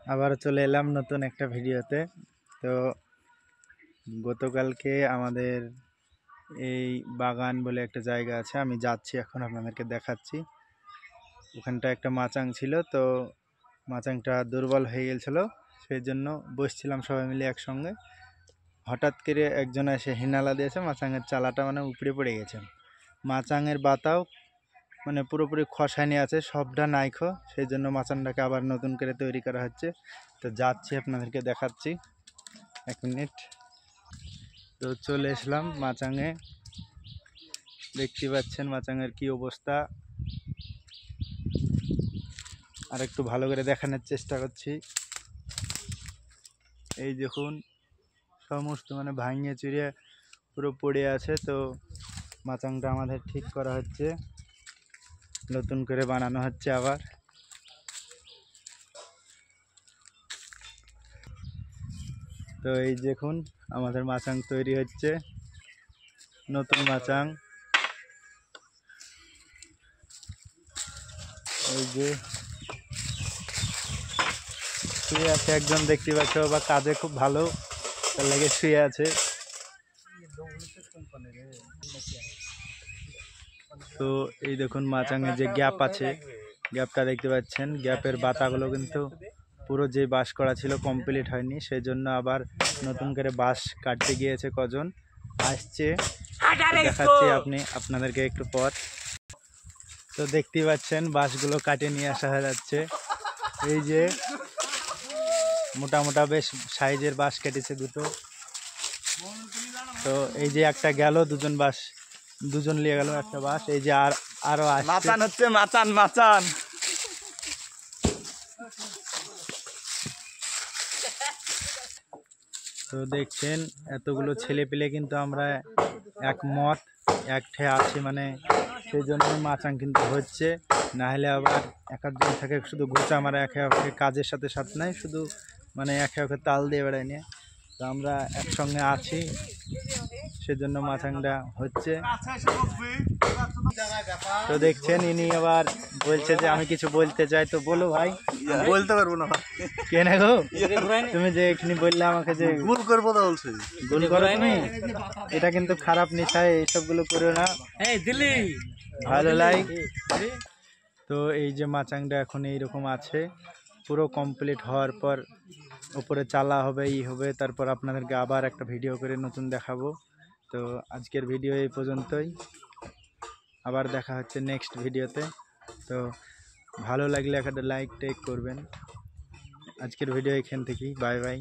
আবার চলে এলাম নতুন একটা ভিডিওতে। তো গতকালকে আমাদের এই বাগান বলে একটা জায়গা আছে, আমি যাচ্ছি এখন আপনাদেরকে দেখাচ্ছি। ওখানটা একটা মাচাং ছিল, তো মাচাংটা দুর্বল হয়ে গেছিল, সেই জন্য বসছিলাম সবাই মিলে একসঙ্গে। হঠাৎ করে একজন এসে হিনালা দিয়েছে, মাচাঙের চালাটা মানে উপড়ে পড়ে গেছে। মাচাঙের বাতাও মানে পুরোপুরি খসায়নি আছে, সবটা নাইখো, সেই জন্য মাচানটাকে আবার নতুন করে তৈরি করা হচ্ছে। তো যাচ্ছি আপনাদেরকে দেখাচ্ছি, 1 মিনিট। তো চলে এসলাম মাচাঙে, দেখতে পাচ্ছেন মাচাঙের কি অবস্থা। আর একটু ভালো করে দেখানোর চেষ্টা করছি। এই দেখুন সমস্ত মানে ভাঙিয়ে চুরিয়ে পুরো পড়ে আছে। তো মাচাংটা আমাদের ঠিক করা হচ্ছে, নতুন করে বানানো হচ্ছে আবার। তো এই দেখুন আমাদের মাচাং তৈরি হচ্ছে, নতুন মাচাং। এই যে শুয়ে আছে একজন, দেখতে পাচ্ছ, বা কাজে খুব ভালো, তার লাগে শুয়ে আছে। তো এই দেখুন মাচাঙে যে গ্যাপ আছে, গ্যাপটা দেখতে পাচ্ছেন, গ্যাপের বাতাগুলো কিন্তু পুরো যে বাঁশ করা ছিল কমপ্লিট হয়নি, সেই জন্য আবার নতুন করে বাঁশ কাটতে গিয়েছে কজন, আসছে দেখাচ্ছি আপনাদেরকে একটু পর। তো দেখতেই পাচ্ছেন বাঁশগুলো কাটে নিয়ে আসা হয়ে যাচ্ছে। এই যে মোটা মোটা বেশ সাইজের বাঁশ কেটেছে দুটো। তো এই যে একটা গেল, দুজন নিয়ে গেল একটা বাঁশ। এই যে আরো মাচান হচ্ছে, মাচান। তো দেখছেন এতগুলো ছেলে পেলে কিন্তু আমরা একমত একঠে আছি, মানে সেই জন্যই মাচাং কিন্তু হচ্ছে। না হলে আবার একজন থাকে শুধু ঘুচা মারা, একে একে কাজের সাথে সাথে নাই, শুধু মানে একে একে তাল দিয়ে বেড়ায় নিয়ে। তো আমরা একসঙ্গে আছি, সেজন্য মাচাংটা হচ্ছে। তো দেখছেন ইনি আবার বলছে যে আমি কিছু বলতে চাই। তো বলো ভাই। বলতে পারবো না কেন গো, তুমি যে এখানে বললে আমাকে যে ভুল করবো না, বলছি ভুল করো তুমি, এটা কিন্তু খারাপ নেশায় এইসব গুলো করো না, ভালো লাইক। তো এই যে মাচাংটা এখন এইরকম আছে, পুরো কমপ্লিট হওয়ার পর উপরে চালা হবে, হবে, তারপর আপনাদেরকে আবার একটা ভিডিও করে নতুন দেখাবো। তো আজকের ভিডিও এই পর্যন্তই, আবার দেখা হচ্ছে নেক্সট ভিডিওতে। তো ভালো লাগলে একটা লাইক টেক করবেন। আজকের ভিডিও এখান থেকেই, বাই বাই।